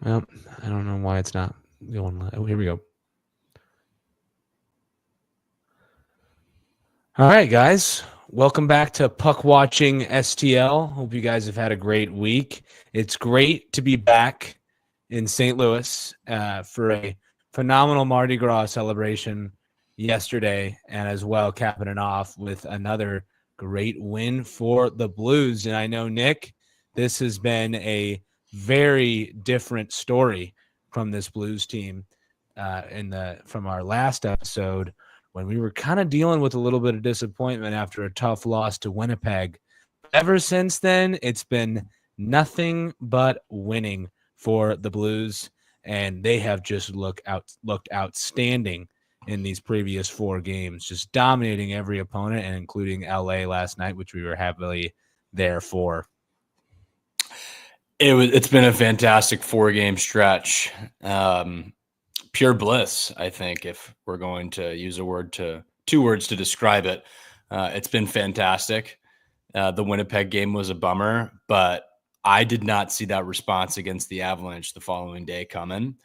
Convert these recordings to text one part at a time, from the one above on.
Well, I don't know why it's not going. Oh, here we go. All right, guys. Welcome back to Puck Watching STL. Hope you guys have had a great week. It's great to be back in St. Louis for a phenomenal Mardi Gras celebration yesterday, and as well capping it off with another great win for the Blues. And I know, Nick, this has been a very different story from this Blues team from our last episode when we were kind of dealing with a little bit of disappointment after a tough loss to Winnipeg. Ever since then, it's been nothing but winning for the Blues, and they have just looked outstanding in these previous 4 games, just dominating every opponent, and including LA last night, which we were heavily there for. It's been a fantastic 4-game stretch. Pure bliss, I think, if we're going to use two words to describe it. It's been fantastic. The Winnipeg game was a bummer, but I did not see that response against the Avalanche the following day coming.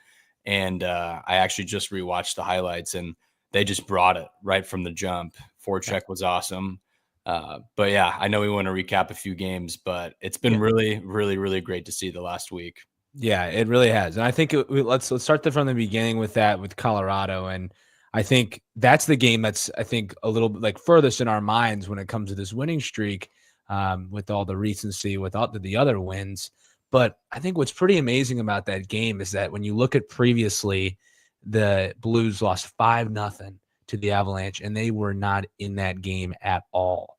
And I actually just rewatched the highlights, and they just brought it right from the jump. Forecheck was awesome. But yeah, I know we want to recap a few games, but it's been really, really, really great to see the last week. Yeah, it really has. And I think let's start from the beginning with that with Colorado. And I think that's the game that's, I think, a little bit like furthest in our minds when it comes to this winning streak with all the recency, with all the other wins. But I think what's pretty amazing about that game is that when you look at previously, the Blues lost 5-0 to the Avalanche, and they were not in that game at all.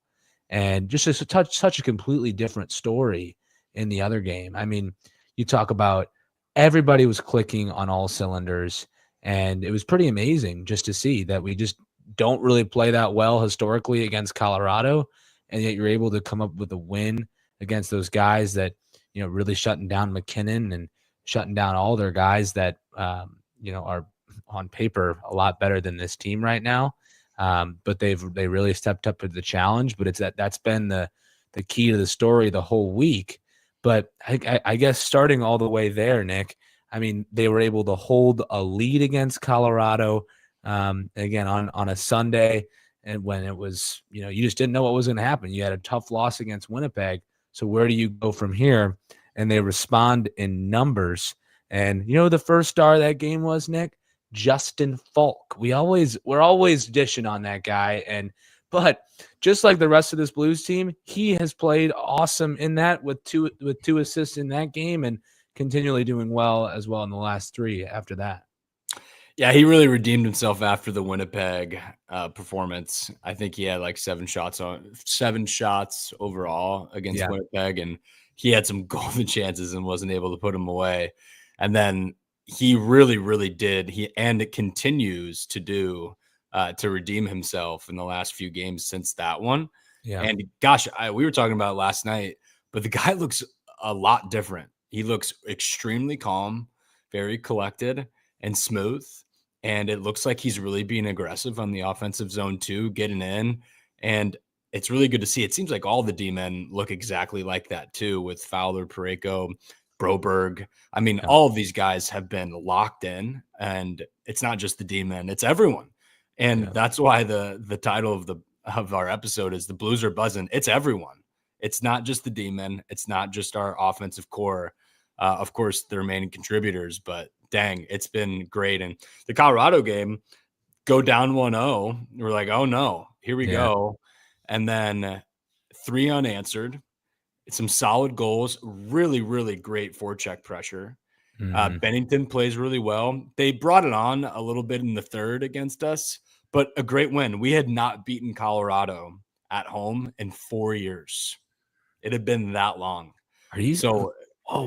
And just such a completely different story in the other game. I mean, you talk about everybody was clicking on all cylinders, and it was pretty amazing just to see that we just don't really play that well historically against Colorado, and yet you're able to come up with a win against those guys that, you know, really shutting down McKinnon and shutting down all their guys that, are on paper a lot better than this team right now. But they really stepped up to the challenge, but that's been the key to the story the whole week. But I guess starting all the way there, Nick, I mean, they were able to hold a lead against Colorado again on a Sunday, and when it was, you just didn't know what was going to happen. You had a tough loss against Winnipeg. So where do you go from here? And they respond in numbers. And the first star of that game was, Nick? Justin Falk. We're always dishing on that guy, but just like the rest of this Blues team, he has played awesome in that with two assists in that game, and continually doing well as well in the last 3 after that. Yeah, he really redeemed himself after the Winnipeg performance. I think he had like 7 shots overall against Winnipeg, and he had some golden chances and wasn't able to put them away. And then he really, really did. And it continues to do to redeem himself in the last few games since that one. Yeah. And gosh, we were talking about it last night, but the guy looks a lot different. He looks extremely calm, very collected and smooth. And it looks like he's really being aggressive on the offensive zone too, getting in. And it's really good to see. It seems like all the D-men look exactly like that too, with Fowler, Parayko, Broberg. I mean, all of these guys have been locked in, and it's not just the D-men, it's everyone. And that's why the title of our episode is The Blues Are Buzzing. It's everyone. It's not just the D-men. It's not just our offensive core. Of course, the remaining contributors, but dang, it's been great. And the Colorado game, go down 1-0. We're like, oh no, here we go. And then 3 unanswered. Some solid goals, really, really great forecheck pressure. Bennington plays really well. They brought it on a little bit in the third against us, but a great win. We had not beaten Colorado at home in 4 years. It had been that long. Are you? So,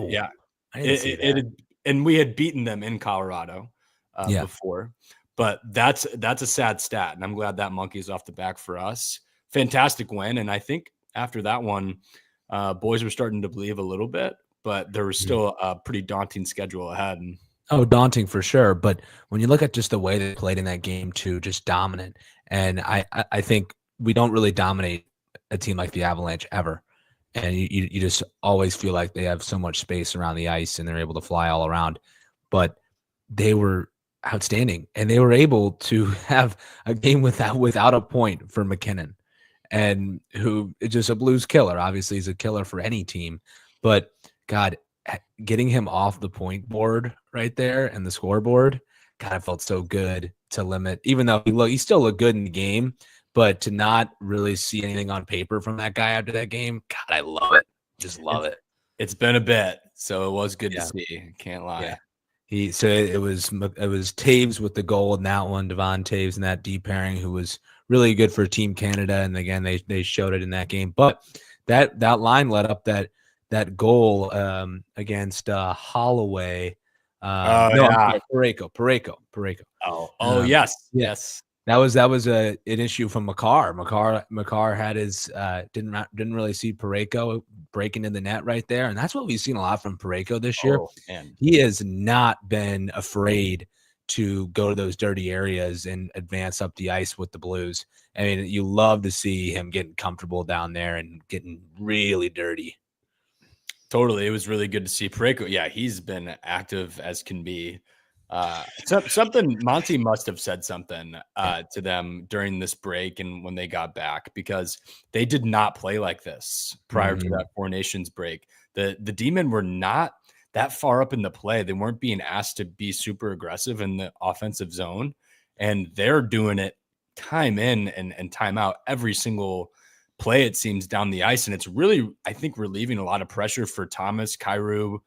yeah. And we had beaten them in Colorado before. But that's a sad stat, and I'm glad that monkey's off the back for us. Fantastic win, and I think after that one, boys were starting to believe a little bit, but there was still a pretty daunting schedule ahead. Oh, daunting for sure. But when you look at just the way they played in that game too, just dominant. And I think we don't really dominate a team like the Avalanche ever. and you just always feel like they have so much space around the ice and they're able to fly all around. But they were outstanding, and they were able to have a game without a point for McKinnon, and who is just a Blues killer. Obviously, he's a killer for any team, but God, getting him off the point board right there and the scoreboard, God, it felt so good to limit. Even though he still looked good in the game, but to not really see anything on paper from that guy after that game, God, I love it. Just love it. It's been a bit, so it was good to Yeah. see. Can't lie. Yeah. It was Taves with the goal in that one, Devon Taves in that deep pairing, who was really good for Team Canada, and again they showed it in that game. But that line led up that goal against Holloway. No, I'm sorry, Parayko. Yes, yeah. yes. That was an issue from Makar. Makar had his didn't really see Parayko breaking in the net right there, and that's what we've seen a lot from Parayko this year. Oh, man. He has not been afraid to go to those dirty areas and advance up the ice with the Blues. I mean, you love to see him getting comfortable down there and getting really dirty. Totally. It was really good to see Parayko. Yeah, he's been active as can be. Something Monty must have said something to them during this break and when they got back, because they did not play like this prior to that Four Nations break. The D-men were not that far up in the play. They weren't being asked to be super aggressive in the offensive zone, and they're doing it time in and time out every single play, it seems, down the ice. And it's really, I think, relieving a lot of pressure for Thomas, Kyrou,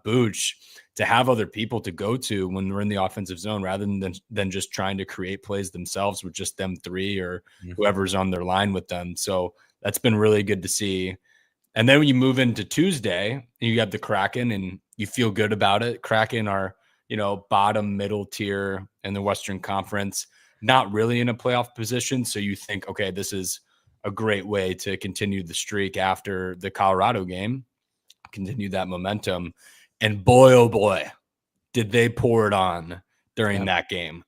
Booch, to have other people to go to when we're in the offensive zone, rather than just trying to create plays themselves with just them three or whoever's on their line with them. So that's been really good to see. And then when you move into Tuesday, you have the Kraken, and you feel good about it. Kraken are, bottom middle tier in the Western Conference, not really in a playoff position. So you think, okay, this is a great way to continue the streak after the Colorado game, continue that momentum. And boy, oh boy, did they pour it on during that game.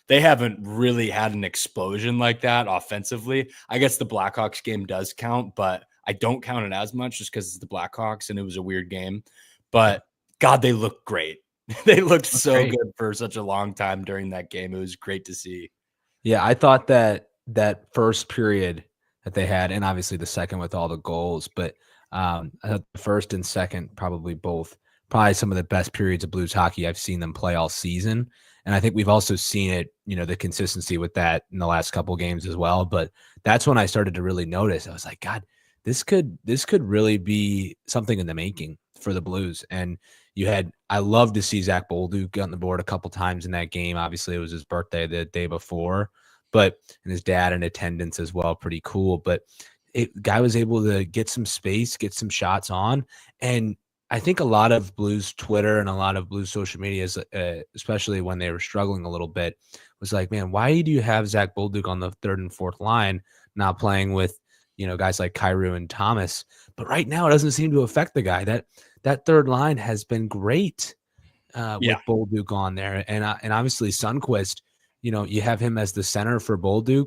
They haven't really had an explosion like that offensively. I guess the Blackhawks game does count, but I don't count it as much just because it's the Blackhawks and it was a weird game. But God, they looked great. They looked so good for such a long time during that game. It was great to see. Yeah, I thought that first period that they had, and obviously the second with all the goals, but I thought the first and second probably some of the best periods of Blues hockey I've seen them play all season. And I think we've also seen it, the consistency with that in the last couple of games as well. But that's when I started to really notice. I was like, God, this could really be something in the making for the Blues. And I love to see Zach Bolduc get on the board a couple times in that game. Obviously, it was his birthday the day before, and his dad in attendance as well. Pretty cool. But guy was able to get some space, get some shots on. And I think a lot of Blues Twitter and a lot of Blues social media, especially when they were struggling a little bit, was like, man, why do you have Zach Bolduc on the third and fourth line, not playing with, guys like Kyrou and Thomas? But right now it doesn't seem to affect the guy. That third line has been great with Bolduc on there. And obviously Sundqvist, you have him as the center for Bolduc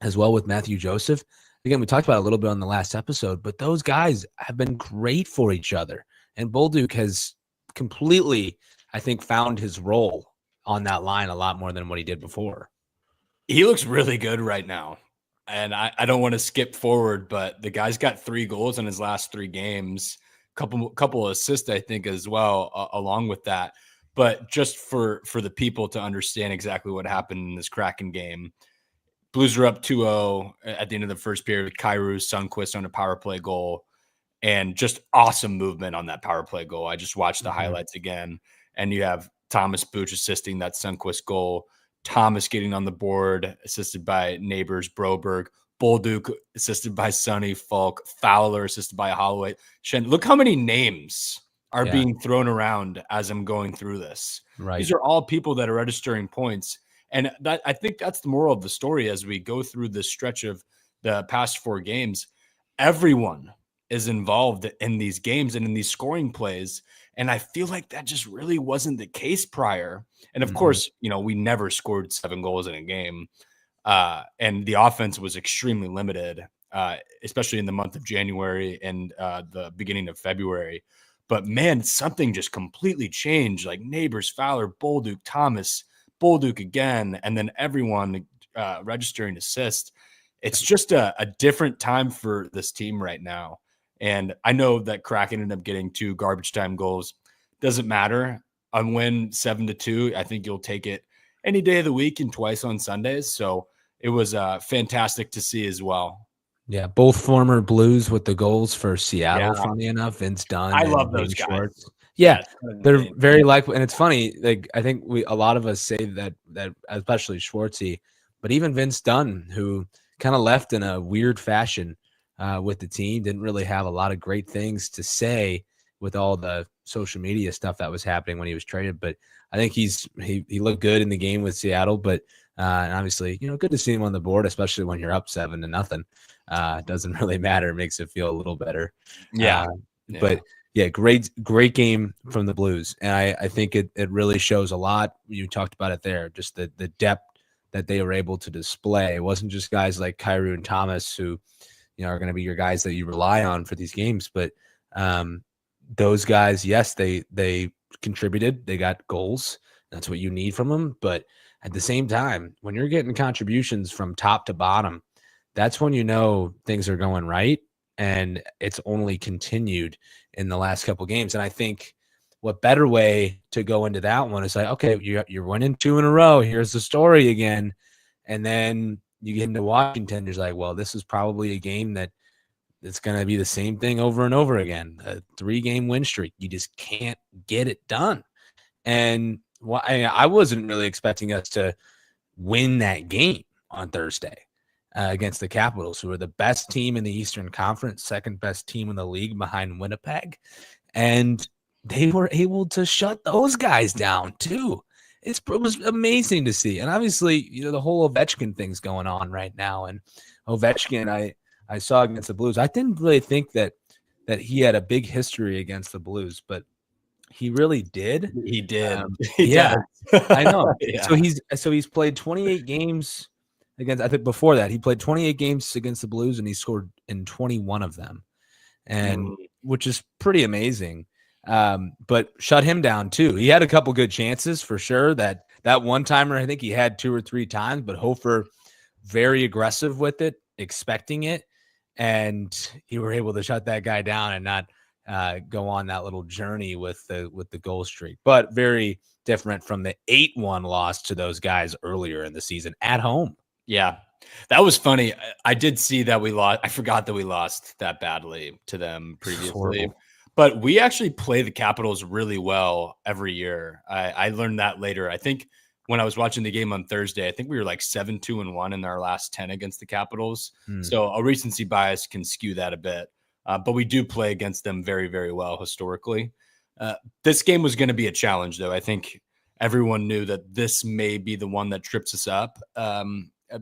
as well with Matthew Joseph. Again, we talked about it a little bit on the last episode, but those guys have been great for each other. And Bolduc has completely, I think, found his role on that line a lot more than what he did before. He looks really good right now. And I don't want to skip forward, but the guy's got 3 goals in his last 3 games, couple assists, I think, as well, along with that. But just for the people to understand exactly what happened in this Kraken game, Blues were up 2-0 at the end of the first period with Kyrou, Sundqvist on a power play goal, and just awesome movement on that power play goal. I just watched the highlights again, and you have Thomas Booch assisting that Sundqvist goal, Thomas getting on the board, assisted by Neighbors, Broberg, Bolduc assisted by Sonny, Falk, Fowler assisted by Holloway. Look how many names are being thrown around as I'm going through this. Right. These are all people that are registering points. And I think that's the moral of the story as we go through this stretch of the past 4 games. Everyone is involved in these games and in these scoring plays. And I feel like that just really wasn't the case prior. And of course, we never scored 7 goals in a game. And the offense was extremely limited. especially in the month of January and the beginning of February. But man, something just completely changed. Like Neighbors, Fowler, Bolduc, Thomas, Bolduc again, and then everyone registering assists. It's just a different time for this team right now. And I know that Kraken ended up getting 2 garbage time goals. Doesn't matter. A win 7-2. I think you'll take it any day of the week and twice on Sundays. So it was fantastic to see as well. Yeah, both former Blues with the goals for Seattle. Yeah. Funny enough, Vince Dunn. I and love those James guys. Schwartz. Yeah, they're insane. very likely, and it's funny. Like I think a lot of us say that especially Schwartzy, but even Vince Dunn, who kind of left in a weird fashion with the team, didn't really have a lot of great things to say with all the social media stuff that was happening when he was traded. But I think he looked good in the game with Seattle. But and obviously, good to see him on the board, especially when you're up 7-0. It doesn't really matter. It makes it feel a little better. Yeah. But yeah, great game from the Blues. And I think it really shows a lot. You talked about it there, just the depth that they were able to display. It wasn't just guys like Kyrou and Thomas who, are going to be your guys that you rely on for these games. But those guys, yes, they contributed. They got goals. That's what you need from them. But at the same time, when you're getting contributions from top to bottom, that's when things are going right. And it's only continued in the last couple of games. And I think what better way to go into that one is like, okay, you're winning 2 in a row. Here's the story again. And then you get into Washington, you're like, well, this is probably a game that it's going to be the same thing over and over again. A 3-game win streak. You just can't get it done. And I wasn't really expecting us to win that game on Thursday. Against the Capitals, who are the best team in the Eastern Conference, second best team in the league behind Winnipeg. And they were able to shut those guys down too. It was amazing to see. And obviously, the whole Ovechkin thing's going on right now. And Ovechkin, I saw against the Blues. I didn't really think that he had a big history against the Blues, but he really did. He did. I know. Yeah. So he's played 28 games against, I think before that, he played 28 games against the Blues and he scored in 21 of them, and which is pretty amazing. But shut him down too. He had a couple good chances for sure. That one-timer, I think he had 2 or 3 times, but Hofer very aggressive with it, expecting it, and you were able to shut that guy down and not go on that little journey with the goal streak. But very different from the 8-1 loss to those guys earlier in the season at home. Yeah, that was funny. I did see that we lost. I forgot that we lost that badly to them previously. But we actually play the Capitals really well every year. I learned that later. I think when I was watching the game on Thursday, I think we were like 7-2-1 in our last 10 against the Capitals. So a recency bias can skew that a bit. But we do play against them very, very well historically. This game was going to be a challenge, though. I think everyone knew that this may be the one that trips us up.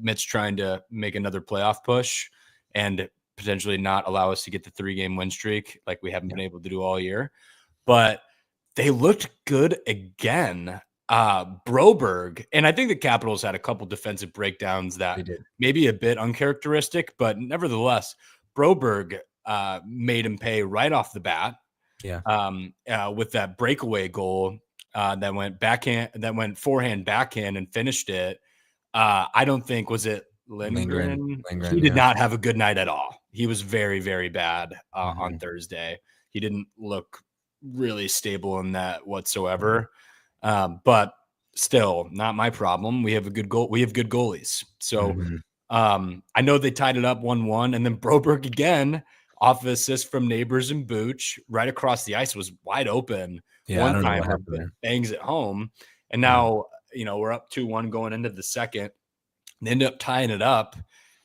Mitch trying to make another playoff push and potentially not allow us to get the 3-game win streak like we haven't been able to do all year. But they looked good again. Broberg, and I think the Capitals had a couple defensive breakdowns that maybe a bit uncharacteristic, but nevertheless, Broberg made him pay right off the bat. With that breakaway goal that went forehand backhand and finished it. I don't think, was it Lindgren? He did not have a good night at all. He was very, very bad on Thursday. He didn't look really stable in that whatsoever. But still, not my problem. We have a good goal. We have good goalies. So I know they tied it up 1-1, and then Broberg again off of assist from Neighbors and Booch right across the ice was wide open. One time bangs it home, and now we're up 2-1 going into the second. They end up tying it up,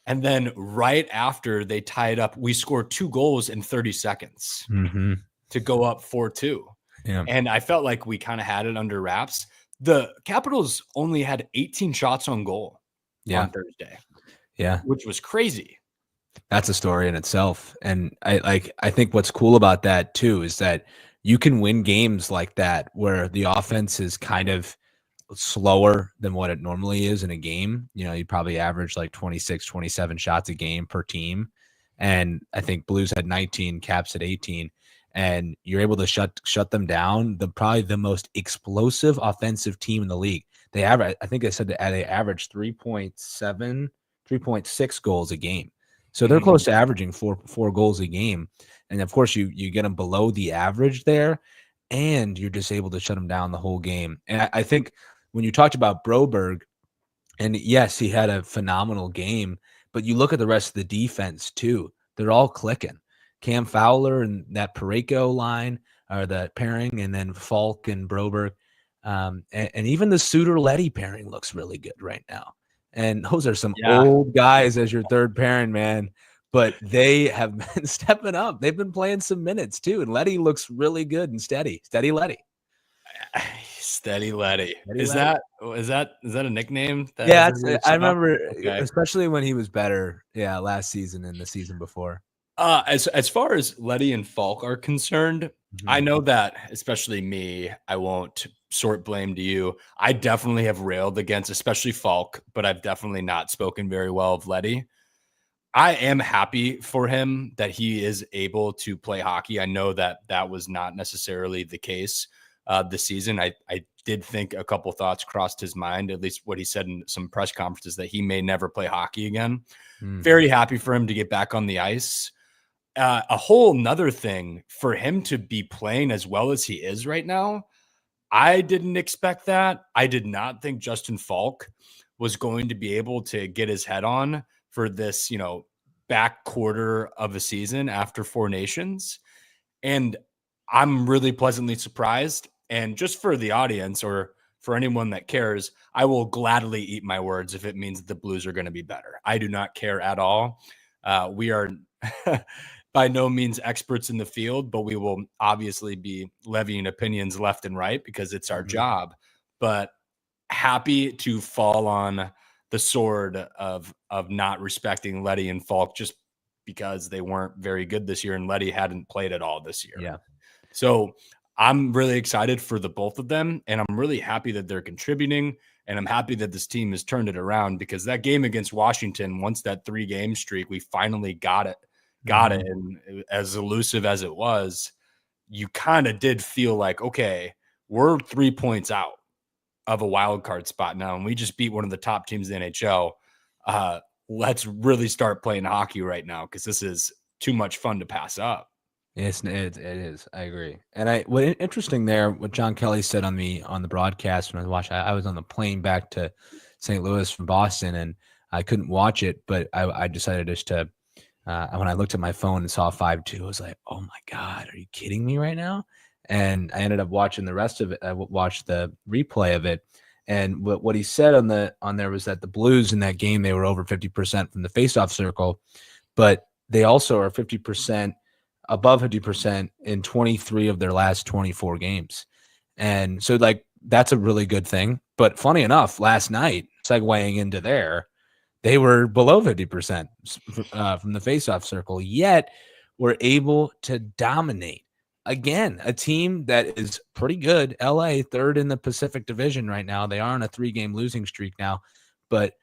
and then right after they tie it up, we score 2 goals in 30 seconds to go up 4-2. And I felt like we kind of had it under wraps. The Capitals only had 18 shots on goal on Thursday. Which was crazy. That's a story in itself. And I think what's cool about that too is that you can win games like that where the offense is kind of slower than what it normally is in a game. You probably average like 26, 27 shots a game per team. and I think Blues had 19, Caps at 18, and you're able to shut them down. Probably the most explosive offensive team in the league. They average, I think I said that they average 3.7, 3.6 goals a game. So they're close to averaging four goals a game. And of course, you get them below the average there, and you're just able to shut them down the whole game. And I think when you talked about Broberg, and yes, he had a phenomenal game, but you look at the rest of the defense too. They're all clicking. Cam Fowler and that Parayko line are the pairing, and then Falk and Broberg. And even the Suter-Leddy pairing looks really good right now. And those are some old guys as your third pairing, man. But they have been stepping up. They've been playing some minutes too. And Leddy looks really good and steady. Steady Leddy. Steady Leddy. Is that a nickname? Yeah, I remember, especially when he was better. Yeah, last season and the season before. As far as Leddy and Falk are concerned, I know that, especially me, I won't sort blame to you. I definitely have railed against, especially Falk, but I've definitely not spoken very well of Leddy. I am happy for him that he is able to play hockey. I know that was not necessarily the case this season. I did think a couple thoughts crossed his mind, at least what he said in some press conferences, that he may never play hockey again. Very happy for him to get back on the ice. A whole nother thing for him to be playing as well as he is right now. I didn't expect that. I did not think Justin Falk was going to be able to get his head on for this, back quarter of a season after Four Nations. And I'm really pleasantly surprised. And just for the audience, or for anyone that cares, I will gladly eat my words if it means that the Blues are going to be better. I do not care at all. We are by no means experts in the field, but we will obviously be levying opinions left and right because it's our job. But happy to fall on the sword of not respecting Leddy and Falk just because they weren't very good this year, and Leddy hadn't played at all this year. Yeah. So I'm really excited for the both of them, and I'm really happy that they're contributing, and I'm happy that this team has turned it around, because that game against Washington, once that 3-game streak, we finally got it. And as elusive as it was, you kind of did feel like, okay, we're 3 points out of a wild card spot now, and we just beat one of the top teams in the NHL. Let's really start playing hockey right now, because this is too much fun to pass up. It is. I agree. And what interesting there, what John Kelly said on the broadcast when I was watching, I was on the plane back to St. Louis from Boston, and I couldn't watch it, but I decided just to, when I looked at my phone and saw 5-2, I was like, oh my God, are you kidding me right now? And I ended up watching the rest of it. I watched the replay of it. And what he said on there was that the Blues in that game, they were over 50% from the faceoff circle, but they also are 50%, above 50% in 23 of their last 24 games. And so that's a really good thing. But funny enough, last night, segueing into there, they were below 50% from the faceoff circle, yet were able to dominate. Again, a team that is pretty good. LA, third in the Pacific Division right now. They are on a 3-game losing streak now, but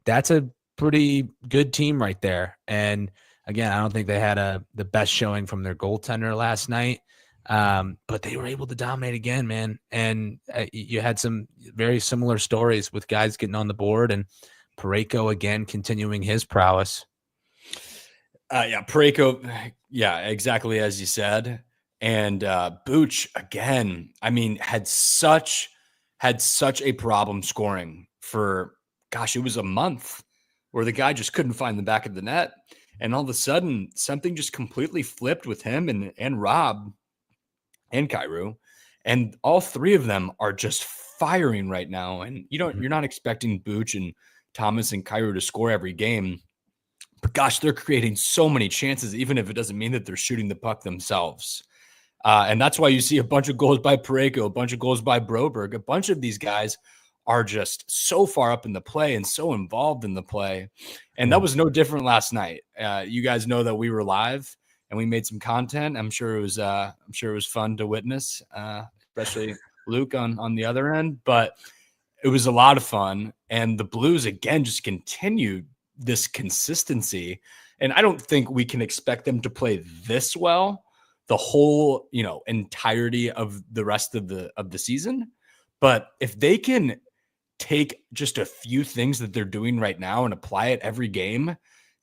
that's a pretty good team right there. And again, I don't think they had the best showing from their goaltender last night, but they were able to dominate again, man. And you had some very similar stories with guys getting on the board, and Parayko again continuing his prowess. Parayko, exactly as you said. And Booch, again, I mean, had such a problem scoring for, gosh, it was a month where the guy just couldn't find the back of the net. And all of a sudden, something just completely flipped with him and Rob and Kyrou. And all three of them are just firing right now. And you're not expecting Booch and Thomas and Kyrou to score every game. But gosh, they're creating so many chances, even if it doesn't mean that they're shooting the puck themselves. And that's why you see a bunch of goals by Parayko, a bunch of goals by Broberg. A bunch of these guys are just so far up in the play and so involved in the play. And that was no different last night. You guys know that we were live and we made some content. I'm sure it was fun to witness, especially Luke on the other end. But it was a lot of fun. And the Blues, again, just continued this consistency. And I don't think we can expect them to play this well the whole, entirety of the rest of the season. But if they can take just a few things that they're doing right now and apply it every game,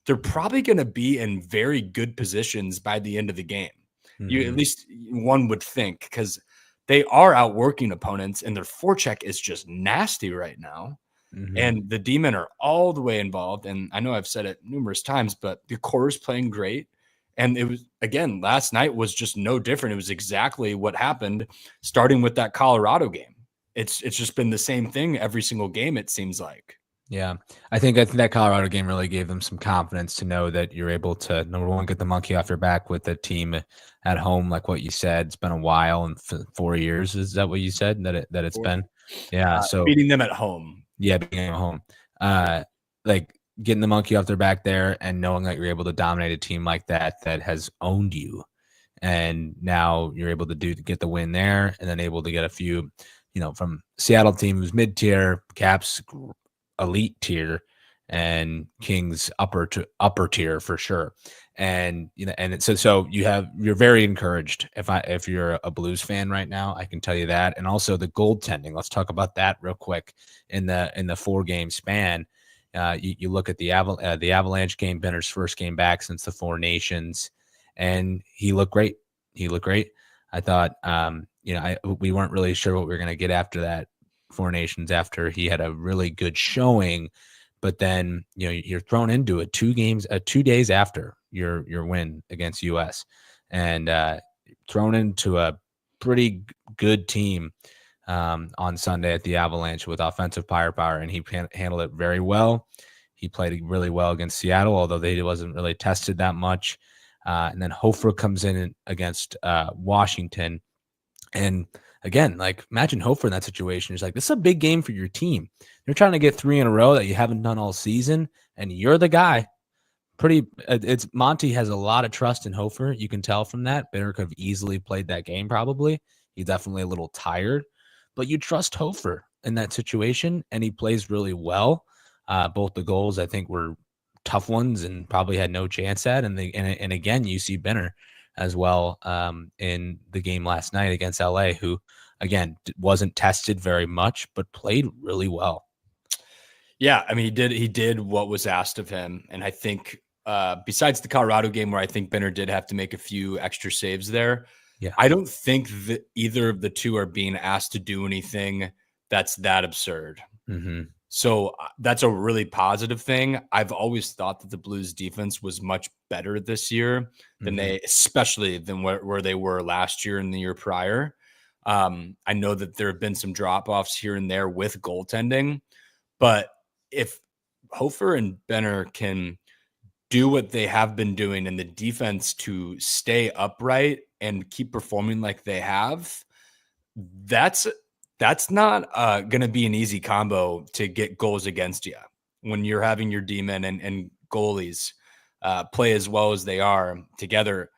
they're probably going to be in very good positions by the end of the game. You at least one would think, because they are outworking opponents and their forecheck is just nasty right now. And the D-men are all the way involved. And I know I've said it numerous times, but the core is playing great. And it was, again, last night was just no different. It was exactly what happened starting with that Colorado game. It's just been the same thing every single game, it seems like. Yeah, I think that Colorado game really gave them some confidence to know that you're able to, number one, get the monkey off your back with the team at home, like what you said. It's been a while, and 4 years, is that what you said that it's been? Yeah, so beating them at home. Yeah, beating them at home. Like getting the monkey off their back there and knowing that you're able to dominate a team like that has owned you, and now you're able to get the win there, and then able to get a few, from Seattle team who's mid-tier, Caps elite tier, and Kings upper tier for sure. And so you're very encouraged. If you're a Blues fan right now, I can tell you that. And also the goaltending. Let's talk about that real quick. In the 4-game span, you look at the Avalanche game, Benner's first game back since the Four Nations, and he looked great. I thought, we weren't really sure what we were going to get after that Four Nations after he had a really good showing, but then you're thrown into it 2 days after your win against US, and thrown into a pretty good team on Sunday at the Avalanche with offensive firepower, and he handled it very well. He played really well against Seattle, although they wasn't really tested that much. And then Hofer comes in against Washington, and again, like, imagine Hofer in that situation. It's like, this is a big game for your team. You're trying to get 3 in a row that you haven't done all season, and you're the guy. It's Monty has a lot of trust in Hofer. You can tell from that. Benner could have easily played that game probably. He's definitely a little tired, but you trust Hofer in that situation, and he plays really well. Both the goals, I think, were tough ones and probably had no chance at. And again, you see Benner as well in the game last night against LA, who again wasn't tested very much but played really well. Yeah, I mean, he did what was asked of him, and I think besides the Colorado game where I think Benner did have to make a few extra saves there, I don't think that either of the two are being asked to do anything that's that absurd. So that's a really positive thing. I've always thought that the Blues defense was much better this year than especially than where they were last year and the year prior. I know that there have been some drop-offs here and there with goaltending, but if Hofer and Benner can do what they have been doing in the defense to stay upright and keep performing like they have, that's not going to be an easy combo to get goals against you when you're having your D-men and goalies play as well as they are together.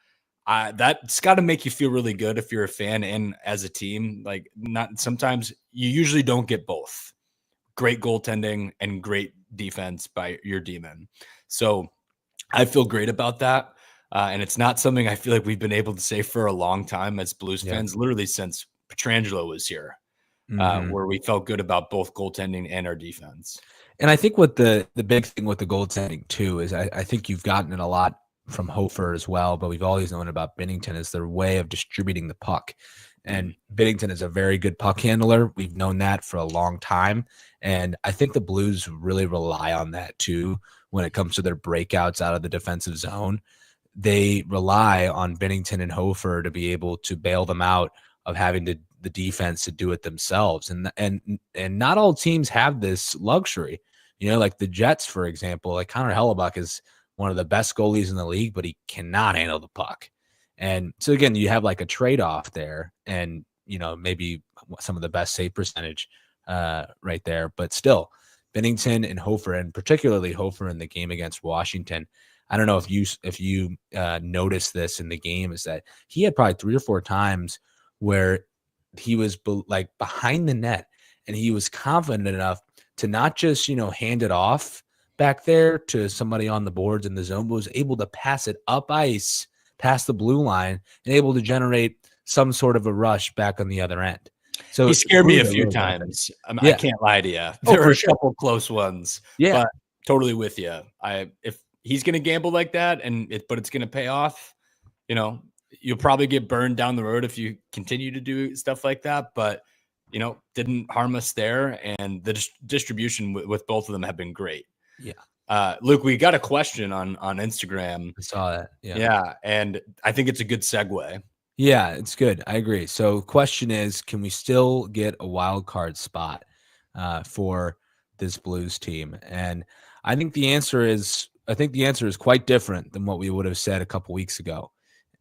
That's got to make you feel really good if you're a fan and as a team. Like, not sometimes you usually don't get both great goaltending and great defense by your D-men. So I feel great about that. And it's not something I feel like we've been able to say for a long time as Blues fans, literally since Pietrangelo was here. Where we felt good about both goaltending and our defense. And I think what the big thing with the goaltending too is I think you've gotten it a lot from Hofer as well, but we've always known about Binnington is their way of distributing the puck. And Binnington is a very good puck handler. We've known that for a long time. And I think the Blues really rely on that too when it comes to their breakouts out of the defensive zone. They rely on Binnington and Hofer to be able to bail them out of having the defense to do it themselves. And not all teams have this luxury. Like the Jets, for example, like Connor Hellebuck is one of the best goalies in the league, but he cannot handle the puck. And so again, you have like a trade-off there and, maybe some of the best save percentage right there, but still Binnington and Hofer, and particularly Hofer in the game against Washington. I don't know if you noticed this in the game, is that he had probably 3 or 4 times where he was behind the net and he was confident enough to not just, hand it off, back there to somebody on the boards in the zone, but was able to pass it up ice past the blue line and able to generate some sort of a rush back on the other end. So He scared me a Blues are few really benefiting. times. I Yeah. can't lie to you. Oh, There were for a sure. couple close ones, Yeah. but totally with you. If he's going to gamble like that but it's going to pay off, you know, you'll probably get burned down the road if you continue to do stuff like that. But, you know, didn't harm us there. And the distribution with both of them have been great. Yeah. Luke, we got a question on Instagram. I saw that. Yeah. And I think it's a good segue. Yeah, it's good. I agree. So question is, can we still get a wild card spot for this Blues team? And I think the answer is quite different than what we would have said a couple weeks ago.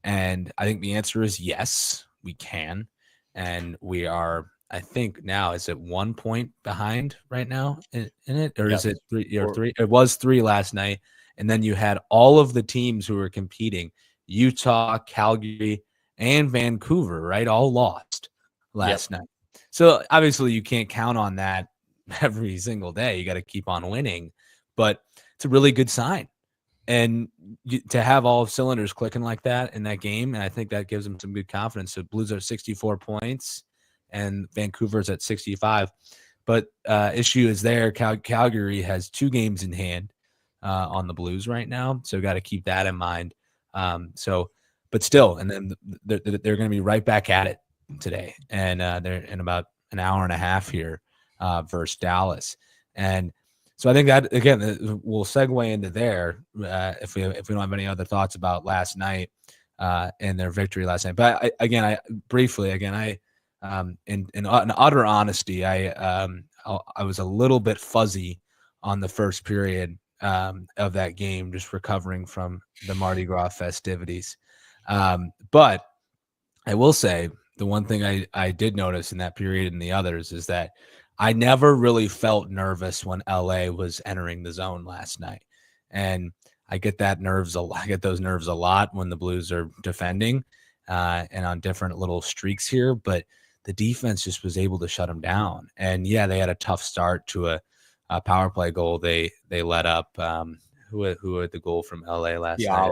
And I think the answer is yes, we can. And we are, I think now, is it 1 point behind right now in it? Or Yes. is it three? It was 3 last night. And then you had all of the teams who were competing, Utah, Calgary, and Vancouver, right? All lost last night. So obviously you can't count on that every single day. You got to keep on winning, but it's a really good sign. And to have all cylinders clicking like that in that game, and I think that gives them some good confidence. So Blues are 64 points and Vancouver's at 65. But issue is there. Calgary has 2 games in hand on the Blues right now. So got to keep that in mind. But still, and then they're going to be right back at it today. And they're in about an hour and a half here versus Dallas. And so I think that, again, we'll segue into there if we don't have any other thoughts about last night and their victory last night. But in utter honesty, I was a little bit fuzzy on the first period of that game, just recovering from the Mardi Gras festivities. But I will say the one thing I did notice in that period and the others is that I never really felt nervous when LA was entering the zone last night. And I get those nerves a lot when the Blues are defending and on different little streaks here, but the defense just was able to shut them down. And yeah, they had a tough start to a power play goal. They let up who had the goal from LA last night?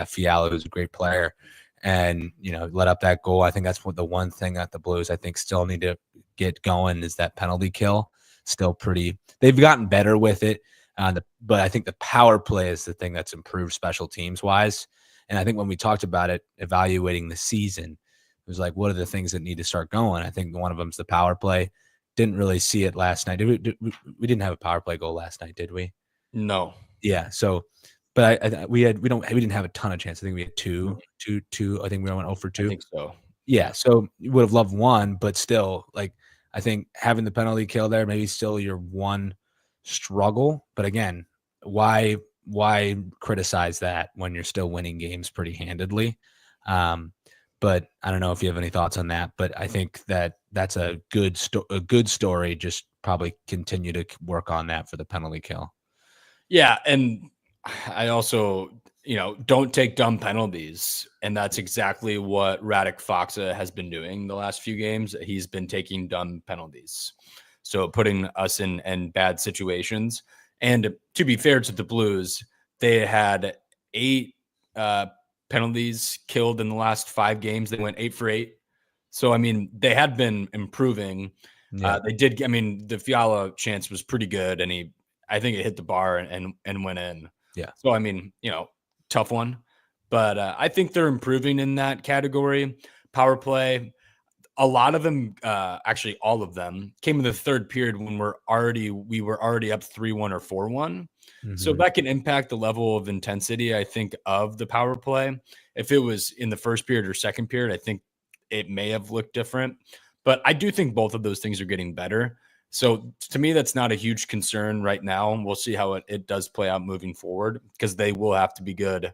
Fiala, who's a great player, and let up that goal. I think that's the one thing that the Blues I think still need to get going is that penalty kill. Still pretty. They've gotten better with it, but I think the power play is the thing that's improved special teams wise. And I think when we talked about it, evaluating the season, it was like, what are the things that need to start going? I think one of them is the power play. Didn't really see it last night. We didn't have a power play goal last night, did we? No. Yeah. So. But we didn't have a ton of chance. I think we had two. I think we went 0 for 2. I think so. Yeah. So you would have loved one, but still, like, I think having the penalty kill there, maybe still your one struggle. But again, why criticize that when you're still winning games pretty handedly? But I don't know if you have any thoughts on that. But I think that's a good story. Just probably continue to work on that for the penalty kill. Yeah, and I also, don't take dumb penalties. And that's exactly what Radek Faksa has been doing the last few games. He's been taking dumb penalties. So putting us in bad situations. And to be fair to the Blues, they had 8 penalties killed in the last 5 games. They went 8 for 8. So, I mean, they had been improving. Yeah. They did. I mean, the Fiala chance was pretty good. And I think it hit the bar and went in. Yeah. So, I mean, tough one, but I think they're improving in that category. Power play, a lot of them, actually all of them came in the third period when we were already up 3-1 or 4-1. Mm-hmm. So that can impact the level of intensity, I think, of the power play. If it was in the first period or second period, I think it may have looked different, but I do think both of those things are getting better. So to me, that's not a huge concern right now. We'll see how it does play out moving forward because they will have to be good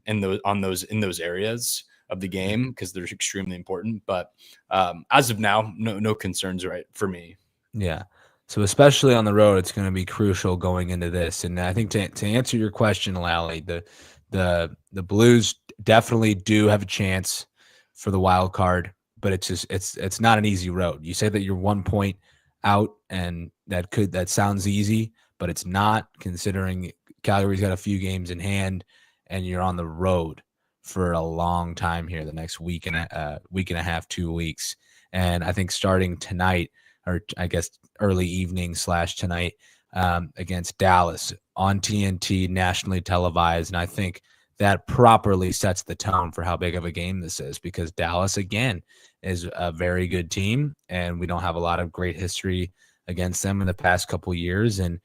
in those areas of the game because they're extremely important. But as of now, no concerns right for me. Yeah. So especially on the road, it's going to be crucial going into this. And I think to answer your question, Lally, the Blues definitely do have a chance for the wild card, but it's not an easy road. You say that you're 1 point out, and that sounds easy, but it's not, considering Calgary's got a few games in hand and you're on the road for a long time here, the next week and a half, 2 weeks. And I think starting tonight, or I guess early evening / tonight, against Dallas on TNT, nationally televised. And I think that properly sets the tone for how big of a game this is, because Dallas, again, is a very good team, and we don't have a lot of great history against them in the past couple of years, and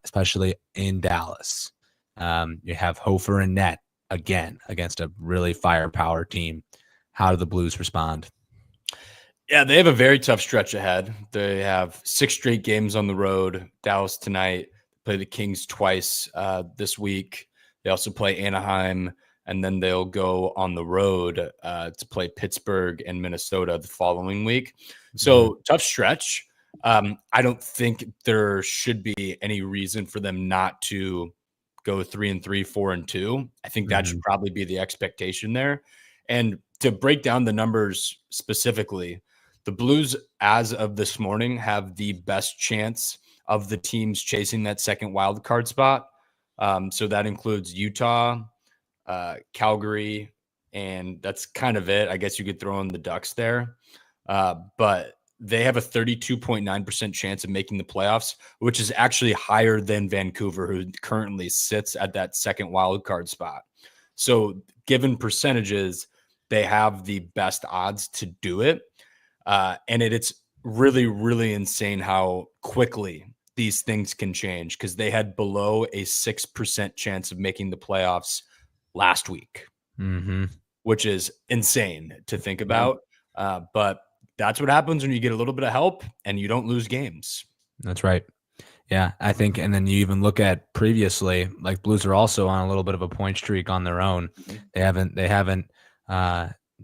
especially in Dallas. You have Hofer and net again against a really firepower team. How do the Blues respond? Yeah, they have a very tough stretch ahead. They have 6 straight games on the road. Dallas tonight, play the Kings twice this week. They also play Anaheim, and then they'll go on the road to play Pittsburgh and Minnesota the following week. So tough stretch. I don't think there should be any reason for them not to go 3-3, 4-2. I think that should probably be the expectation there. And to break down the numbers specifically, the Blues, as of this morning, have the best chance of the teams chasing that second wild card spot. So that includes Utah, Calgary, and that's kind of it. I guess you could throw in the Ducks there. But they have a 32.9% chance of making the playoffs, which is actually higher than Vancouver, who currently sits at that second wild card spot. So given percentages, they have the best odds to do it. And it's really, really insane how quickly these things can change, because they had below a 6% chance of making the playoffs last week, which is insane to think about. But that's what happens when you get a little bit of help and you don't lose games. That's right. Yeah, I think, and then you even look at previously, like Blues are also on a little bit of a point streak on their own. They haven't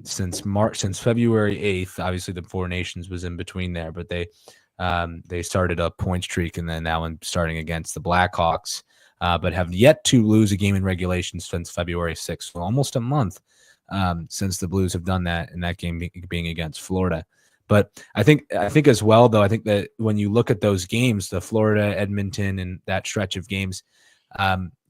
since February 8th. Obviously, the Four Nations was in between there, but they started a point streak, and then that one starting against the Blackhawks, but have yet to lose a game in regulation since February 6th. So almost a month since the Blues have done that, and that game being against Florida. But I think as well, though, I think that when you look at those games, the Florida, Edmonton, and that stretch of games,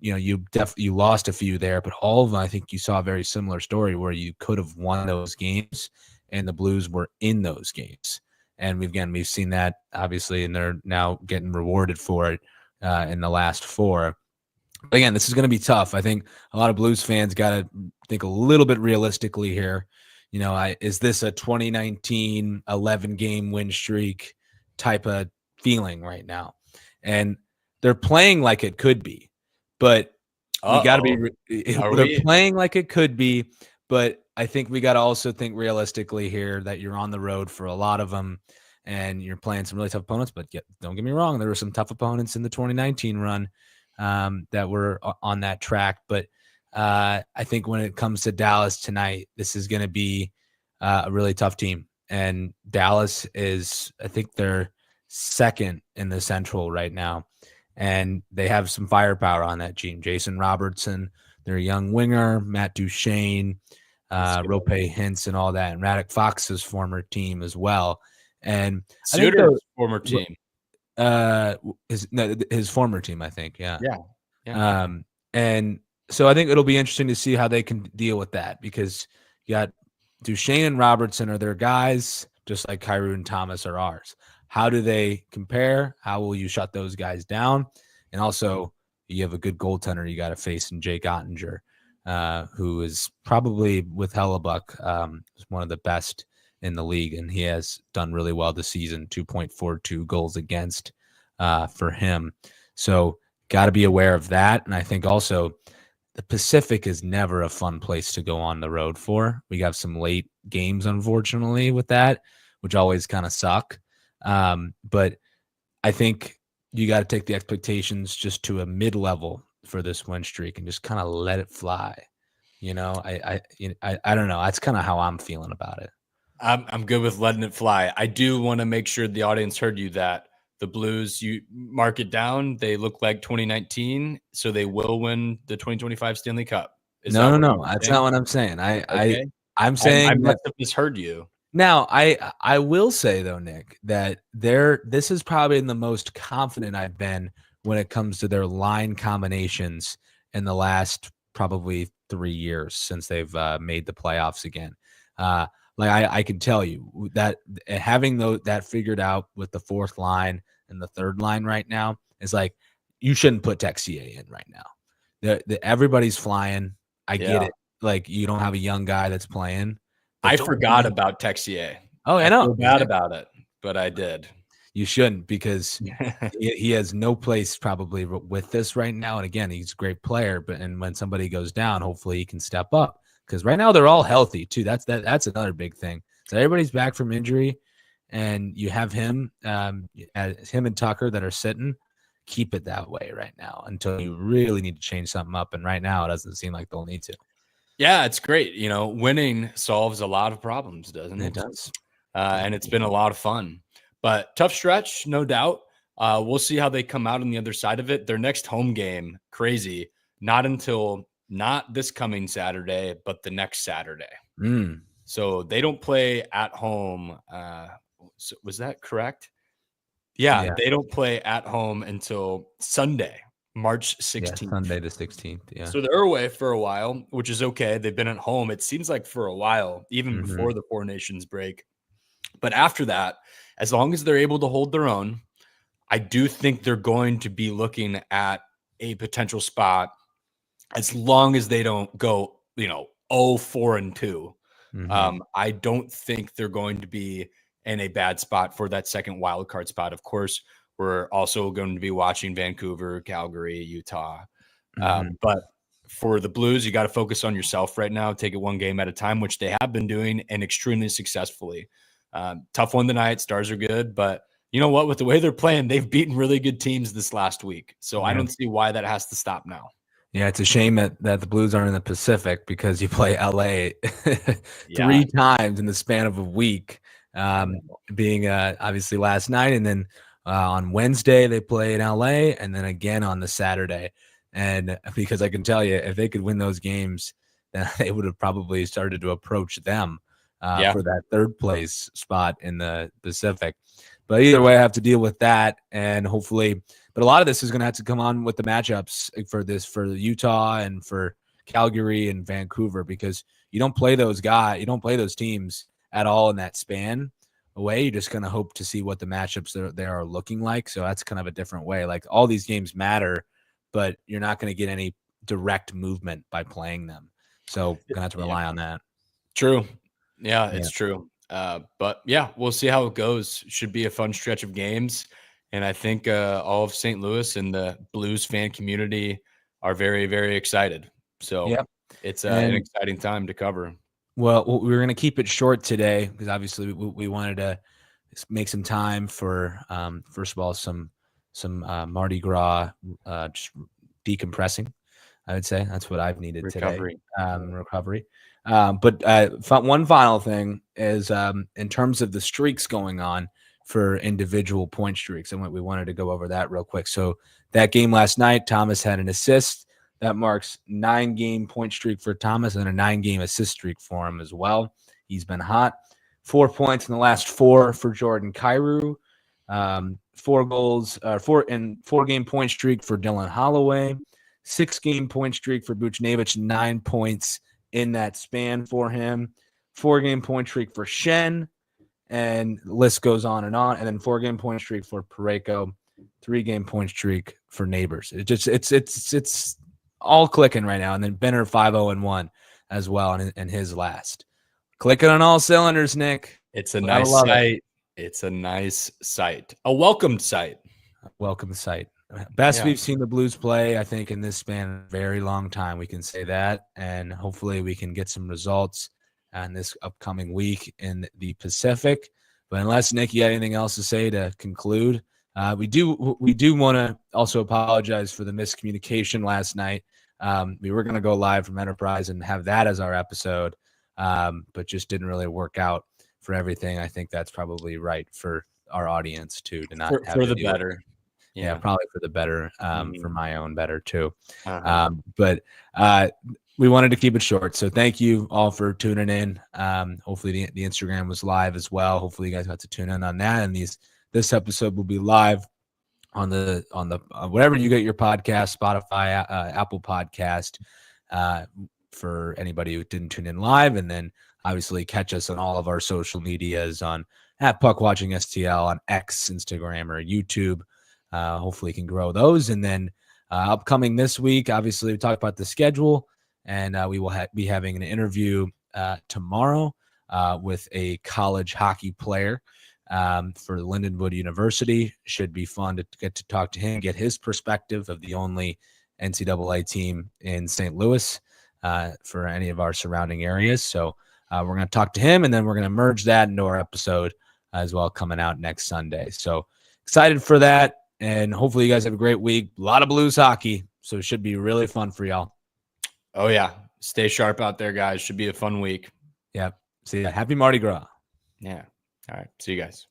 you lost a few there, but all of them, I think you saw a very similar story where you could have won those games, and the Blues were in those games. And we've seen that, obviously, and they're now getting rewarded for it in the last 4. But again, this is going to be tough. I think a lot of Blues fans got to think a little bit realistically here. Is this a 2019 11-game win streak type of feeling right now? And they're playing like it could be, but we got to be. They're playing like it could be, but I think we got to also think realistically here that you're on the road for a lot of them, and you're playing some really tough opponents. But don't get me wrong, there were some tough opponents in the 2019 run that were on that track. But I think when it comes to Dallas tonight, this is going to be a really tough team. And Dallas is, I think they're second in the Central right now. And they have some firepower on that team. Jason Robertson, their young winger, Matt Duchene, Rope Hintz, and all that. And Radek Fox's former team as well. And Suter's former team. His former team, I think. Yeah. Yeah. And so I think it'll be interesting to see how they can deal with that, because you got Duchene and Robertson are their guys, just like Kyrou and Thomas are ours. How do they compare? How will you shut those guys down? And also, you have a good goaltender you got to face in Jake Ottinger, who is probably, with Hellebuck, one of the best in the league, and he has done really well this season. 2.42 goals against for him. So got to be aware of that. And I think also the Pacific is never a fun place to go on the road for. We have some late games, unfortunately, with that, which always kind of suck. But I think you got to take the expectations just to a mid-level for this win streak and just kind of let it fly. I don't know. That's kind of how I'm feeling about it. I'm good with letting it fly. I do want to make sure the audience heard you that the Blues, you mark it down, they look like 2019, so they will win the 2025 Stanley Cup. No. That's not what I'm saying. I'm saying I must have misheard you. Now, I will say, though, Nick, that this is probably the most confident I've been when it comes to their line combinations in the last probably 3 years since they've made the playoffs again. I can tell you that having that figured out with the fourth line and the third line right now is like, you shouldn't put Texier in right now. Everybody's flying. I get it. Like, you don't have a young guy that's playing. I forgot about Texier. Oh, I know. I feel bad about it, but I did. You shouldn't, because he has no place probably with this right now. And again, he's a great player, and when somebody goes down, hopefully he can step up, because right now they're all healthy too. That's another big thing. So everybody's back from injury, and you have him and Tucker that are sitting. Keep it that way right now until you really need to change something up. And right now it doesn't seem like they'll need to. Yeah, it's great. Winning solves a lot of problems, doesn't it? It does. And it's been a lot of fun. But tough stretch, no doubt. We'll see how they come out on the other side of it. Their next home game, crazy, not this coming Saturday, but the next Saturday. So they don't play at home. So was that correct? Yeah, they don't play at home until Sunday, March 16th. Yeah, Sunday the 16th. Yeah. So they're away for a while, which is okay. They've been at home, it seems like, for a while, even before the Four Nations break. But after that, as long as they're able to hold their own, I do think they're going to be looking at a potential spot, as long as they don't go, 0-4-2. I don't think they're going to be in a bad spot for that second wild card spot. Of course, we're also going to be watching Vancouver, Calgary, Utah. But for the Blues, you got to focus on yourself right now. Take it one game at a time, which they have been doing, and extremely successfully. Tough one tonight. Stars are good, but you know what? With the way they're playing, they've beaten really good teams this last week. So I don't see why that has to stop now. Yeah, it's a shame that the Blues aren't in the Pacific, because you play LA 3 times in the span of a week, being obviously last night. And then on Wednesday, they play in LA, and then again on the Saturday. And because I can tell you, if they could win those games, then they would have probably started to approach them for that third place spot in the Pacific. But either way, I have to deal with that, and hopefully. But a lot of this is going to have to come on with the matchups for Utah and for Calgary and Vancouver, because you don't play those teams at all in that span away. You're just going to hope to see what the matchups they are looking like. So that's kind of a different way. Like, all these games matter, but you're not going to get any direct movement by playing them. So you're going to have to rely on that. True. Yeah, it's true. But yeah, we'll see how it goes. Should be a fun stretch of games. And I think all of St. Louis and the Blues fan community are very, very excited. So it's an exciting time to cover. Well, we're going to keep it short today, because obviously we wanted to make some time for, first of all, some Mardi Gras, just decompressing. I would say that's what I've needed today. Recovery. But one final thing is, in terms of the streaks going on for individual point streaks, and we wanted to go over that real quick. So that game last night, Thomas had an assist. That marks 9-game point streak for Thomas, and a 9-game assist streak for him as well. He's been hot. 4 points in the last 4 for Jordan Kyrou. 4 goals, 4-game point streak for Dylan Holloway. 6-game point streak for Buchnevich, 9 points in that span for him. 4-game point streak for Shen, and the list goes on. And then 4-game point streak for Parayko, 3-game point streak for Neighbors. It's all clicking right now. And then Benner 5-0-1 as well in his last. Clicking on all cylinders, Nick. It's a nice sight. It's a nice sight. A welcomed sight. Welcome sight. Best we've seen the Blues play, I think, in this span of a very long time. We can say that, and hopefully we can get some results on this upcoming week in the Pacific. But unless, Nick, you got anything else to say to conclude, we do want to also apologize for the miscommunication last night. We were going to go live from Enterprise and have that as our episode, but just didn't really work out for everything. I think that's probably right for our audience too, to not have for the better. Yeah, probably for the better, for my own better too. But we wanted to keep it short. So thank you all for tuning in. Hopefully the Instagram was live as well. Hopefully you guys got to tune in on that. And this episode will be live on the whatever you get your podcast, Spotify, Apple Podcast, for anybody who didn't tune in live, and then obviously catch us on all of our social medias on at Puck Watching STL on X, Instagram, or YouTube. Hopefully, can grow those, and then upcoming this week, obviously we talked about the schedule, and we will be having an interview tomorrow with a college hockey player for Lindenwood University. Should be fun to get to talk to him, get his perspective of the only NCAA team in St. Louis for any of our surrounding areas. So we're going to talk to him, and then we're going to merge that into our episode as well, coming out next Sunday. So excited for that, and hopefully you guys have a great week. A lot of Blues hockey, so it should be really fun for y'all. Oh, yeah. Stay sharp out there, guys. Should be a fun week. Yep. See ya. Happy Mardi Gras. Yeah. All right. See you guys.